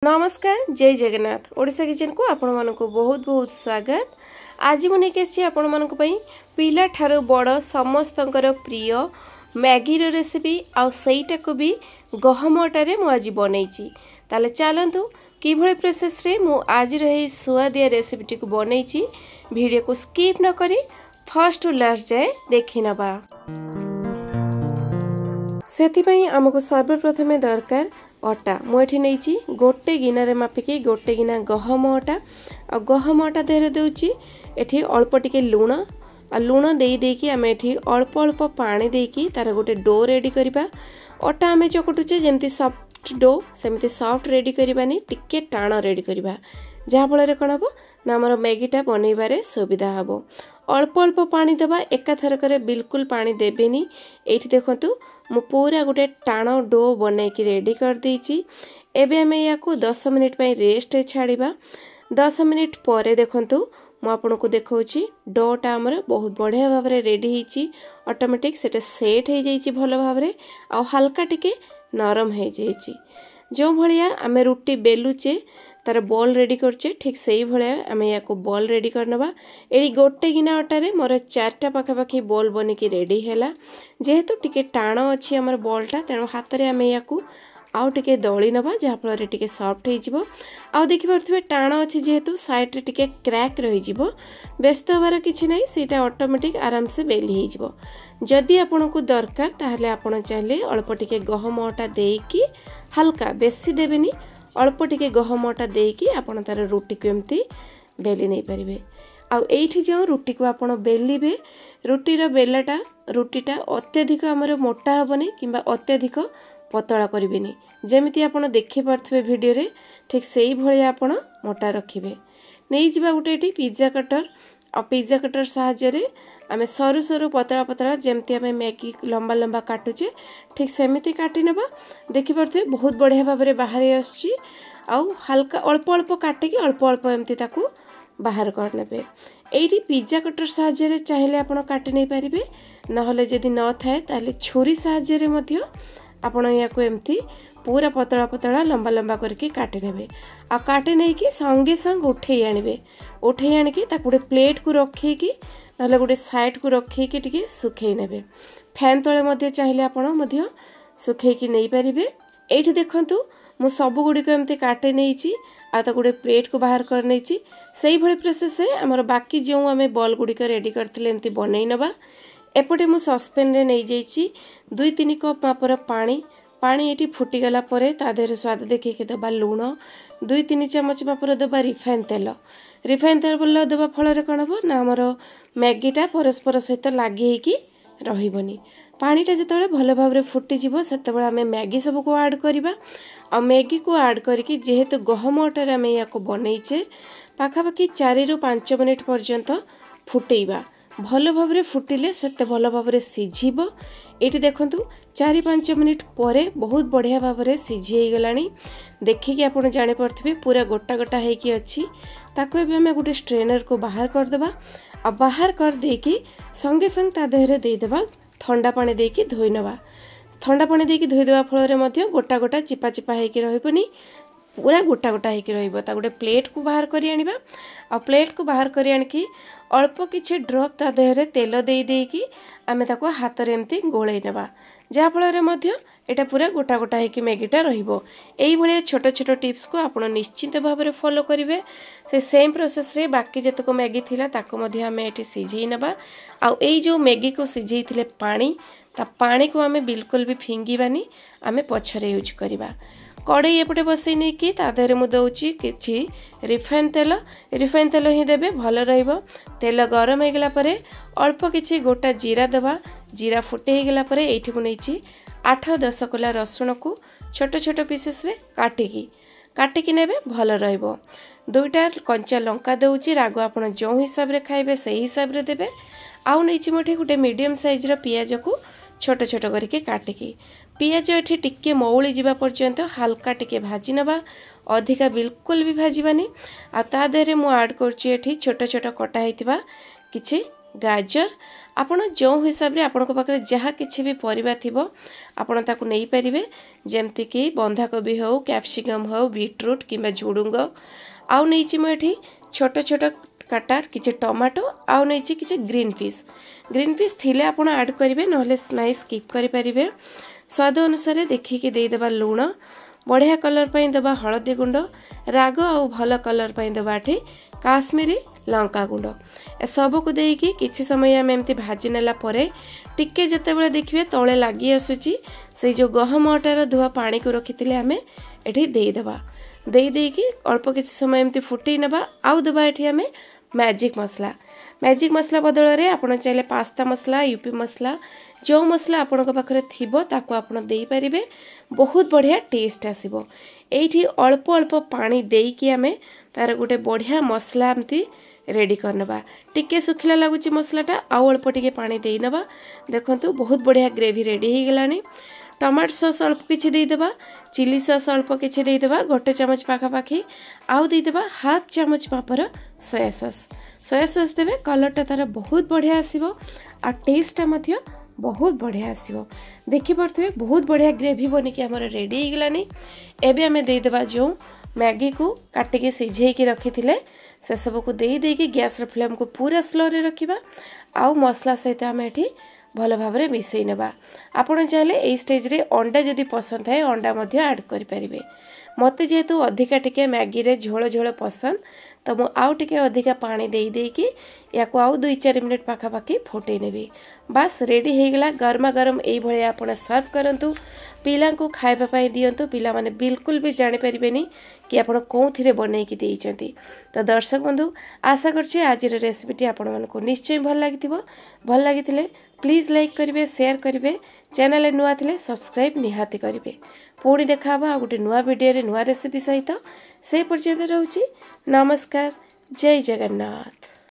नमस्कार जय जगन्नाथ ओडिशा किचन को आपण मानक बहुत बहुत स्वागत। आज मुझे आपण मानक पिला ठारो बड़ समस्तंकर प्रिय मैगी रेसिपी आईटा को भी गहम अटारे आज बनईची। ताले चलतु कि प्रोसेस रे मु आज रही सुआदिया रेसिपी को बनईची। वीडियो को स्किप न करी फर्स्ट टू लास्ट जाए देखि नबा। सेति आमको सर्वप्रथमे दरकार अटा। मुझे नहीं गोटे गिनारे मापिकी गोटे गिना गहम अटा आ गहम अटा देहरे दूची एठी अल्प टिके लुण आ लुण देई देकी आम एठी अल्प अल्प पानी देकी तार गोटे डो रेडी करबा। अटा आम चकटुचे जेमती सॉफ्ट डो सेमती सॉफ्ट रेडी करबानी टिके टाण रेडी करबा जहा फल कौन हम ना आमर मैगीटा बनइबारे सुविधा हम। अल्प अल्प पानी देबा एका थरकरे बिल्कुल पानी देबेनी। एठी देखंतु मु पूरा गोटे टाण डो बनैकी रेडी कर देइची। एबे हमें या को 10 मिनिट पई रेस्ट छाड़ीबा। 10 मिनिट परे देखंतु मु आपन को देखौची डोटा हमर बहुत बढ़िया भाव रे रेडी हिची। ऑटोमेटिक सेटा सेट हो जाइची भलो भाव रे आ हल्का टिके नरम हो जाइची। जो भलिया हमें रुटी बेलुचे तार बॉल रेडी करचे ठीक से भाया आम या बॉल रेडी करनबा। एडी गोटे गिना अटारे मोर 4टा पाखापाखी बॉल बनिकी रेडी हैला। जेहेतु टिके टाण अच्छी आमर बॉलटा तेणु हाथ में आम या आउ टिके दली नबा जहाँफल टिके सॉफ्ट हो। आउ देखि पारथिबे टाण अच्छी जेहेतु साइड रे टिके क्रैक रही जिवो। व्यस्त होबार किछि नै सेटा ऑटोमेटिक आराम से बेली हो जिवो। जदि आपनको दरकार ताहले आपण चाहिले अल्प टिके गहम अटा देकी हल्का बेसी देबेनी अल्प टिके गहम अटा देकी आपण तार रुटी को एमती बेली नहीं पारिबे। आउ एठी जो रुटी को आपण बेलिबे रुटीर बेलाटा रुटीटा अत्यधिक आमर मोटा हेबनी किंबा अत्यधिक पतला करिबेनी। जेमिति आपण देखि पारथिबे वीडियो रे ठीक सेही भलिया आपण मोटा रखिबे। नहीं जिबा गुटे एठी पिज्जा कटर आ पिज्जा कटर सहायता रे आमे सरू सरू पतला पतला जेमती आमे मैगी लंबा लंबा काटुचे ठीक सेमिति काटी नेबा। देखि पारथिबे बहुत बढ़िया भाव रे बाहर आछी। आउ हल्का अल्प अल्प काटिकी अल्प अल्प एमती ताकू बाहर कर नेबे। एठी पिज्जा कटर सहायता रे चाहिले आपण काटी नै परिबे नहले जदि न थाए ताले छुरी सहायता रे मध्य आपण याको एमती पूरा पतला पतला लंबा लंबा करके काटी नेबे। आ काटी नै कि संगे संग उठेई आनिबे। उठेई आनिकी ताकू प्लेट को रखिकी नहले गोटे साइड को रखिकी टिके सुखई नेबे। फैन तले मध्य चाहिले आपण मध्य सुखैकी नै परिबे। एठी देखंतु मु सब गुडी को एमती काटे नैची आ त गोटे प्लेट को बाहर कर नैची। सेही भली प्रोसेस रे हमर बाकी जो आमे बॉल गुडी को रेडी करथिले एमती बनई नबा। एपटे मु सस्पेन रे नै जाईची 2-3 कप मापर पानी। पानी एटी फुटी गला परे ता देहरे स्वाद देखि के दबा लूण 2-3 चमच मापर दबा रिफाइन तेल। रिफाइन तेल देवा फल कौन हम ना आमर मैगीटा परस्पर सहित लगी होगी रही। पानीटा जिते भल भाव में फुटीज से आम मैगी सब को ऐड करवा। आ मैगी को ऐड करके जेहेतु गहम अटार आम या बनईचे पाखापाखि 4 ରୁ 5 मिनिट पर्यंत फुटेबा। भल भाव में फुटिले सेते भल भाव में सीझिब। ये देखंतु 4-5 मिनिट परे बहुत बढ़िया भाव में सीझी गलानी। देखिकी आप जानी पार्थिबे पूरा गोटा गोटा होकी अच्छी। ताको एबे हमें गोटे स्ट्रेनर को बाहर कर देबा। आ बाहर कर देकी संगे संग ता देहरे दे देबा ठंडा पानी देकी धोई नबा। ठंडा पानी देकी धोई देबा फल रे गोटा गोटा चिपा चिपा होकी रहबनी पूरा गोटा गोटा होकी रहइबो। ता गोटे प्लेट को बाहर करी आनिबा। आ प्लेट को बाहर करी आनकी अल्प किछि ड्रॉप ता देहरे तेल देई देकी आमे ताको हाथ रे एमती गोळै नेबा जहा फल रे मध्य एटा पूरा गोटा गोटा होकी मैगीटा रहिबो। एई भलिया छोट छोट टिप्स को आपण निश्चित भाव में फॉलो करिवे। से सेम प्रोसेस रे बाकी जतको मैगी थिला ताको मध्य आमे एठी सिझेई नेबा। आ एई जो मैगी को सिझेई थिले पानी ता पानी को आमे बिल्कुल भी फिंगीबानी आमे पछरे यूज करिबा। कड़ई एपटे बसई नहीं कि तादेहरे मु दउची किछि रिफाइन तेल ही देबे भल रहिबो। तेल गरम हो गला परे अल्प किछि गोटा जीरा देबा। जीरा फुटे हो गला परे एठी को नैछि 8-10 कोला रसुण को छोट छोट पीसेस रे काटिकी नेबे भल रहिबो। 2टा कंचा लंका दउची राग आपण जो हिसाब रे खाइबे सही हिसाब रे देबे। आउ नैछि मोठी गोटे मीडियम साइज रो पियाज को छोट छोट करके काटिकी पियाज एठी टिके मौली जीवा पर्यंत हल्का टिके भाजी नबा। अधिका बिल्कुल भी भाजीबानी। आ ता देहरे मु ऐड करछि एठी छोट छोट कटा हेतिबा किछि गाजर आपण जो हिसाब रे आपण पाखे जहाँ किसी भी परिबा थिबो आपण ताकू नहीं परिबे जेमति कि बंधाकोबी हो कैप्सिकम हो बीटरूट किंबा झुडुंग आउ नहींची मु एठी छोट छोट काटा किछि टमाटो आउ नहींची किछि ग्रीन पीस थिले आपण ऐड करिवे नहले नाइ स्किप करि परिबे। स्वाद अनुसार देखिकी दे देबा लूण बढ़िया कलर पई देबा हळदी गुंड राग आउ भल कलर पई देबा एठी काश्मीरी लंका गुंड ए सब को देकी किछि समय आम एमती भाजी नेला परे टिके जेतेबेले देखिबे तळे लागी आसुची से जो गहम अटार धुआ पानी को रखिथिले आमे एठी देई देबा देकी अल्प किछि समय एमती फुटई नेबा आउ देबा एठी आमे मैजिक मसला बदल रे आपण चाहिले पास्ता मसला यूपी मसला जो मसला आपण पाखरे थिबो ताको आपण देई परिबे बहुत बढ़िया टेस्ट आसीबो। एठी अल्प अल्प पानी देकी आमे तार गोटे बढ़िया मसला एमती रेडी करनबा टिके सुखिला लागुची मसलाटा आउ अल्प टिके पानी देई नबा देखंतु बहुत बढ़िया ग्रेवी रेडी हो गलानी। टमाटो सॉस अल्प किछि देई देबा चिली सॉस अल्प किछि देई देबा गोटे चमच पाखा पाखी आउ देई देबा हाफ चमच मापर सोया सॉस देबे कलरटा तार बहुत बढ़िया आसीबो आ टेस्टटा मध्य बहुत बढ़िया आसीबो। देखि परथबे बहुत बढ़िया ग्रेवी बनिकी हमर रेडी हो गलानी। एबे हमें देई देबा जो मैगी को काटिके सिझेइकी रखिथिले से सब को देकी गैस फ्लेम को पूरा स्लो रे रखिबा आउ मसला सहित आम एठी भल भाव में मिसई नेबा। आपण चाहे ए स्टेज रे अंडा जदि पसंद है अंडा मध्य ऐड करि परिबे। मते जेहेतु अधिका टिके मैगी रे झोल झोल पसंद तो मु आउ टिके अधिका पानी देकी याको आउ 2-4 मिनिट पाखापाखि फुटई नेबी। बस रेडी हो गला गरमा गरम एई भळे आपण सर्व करंतु पिला को खाइबा पई दियंतु पिला माने बिल्कुल भी जानि परिबेनी कि आपण कोथिरे बनेकी देइचंती। तो दर्शक बंधु आशा करछु आज रेसिपीटी आपण मानको निश्चय भल लागिथिले प्लीज लाइक करिवे शेयर करिवे चैनल नुआ थिले सब्सक्राइब निहाती करिवे। पुणी देखाबा गोटे नुआ वीडियो रे नुआ रेसिपी सहित से पर्यंत रहउची नमस्कार जय जगन्नाथ।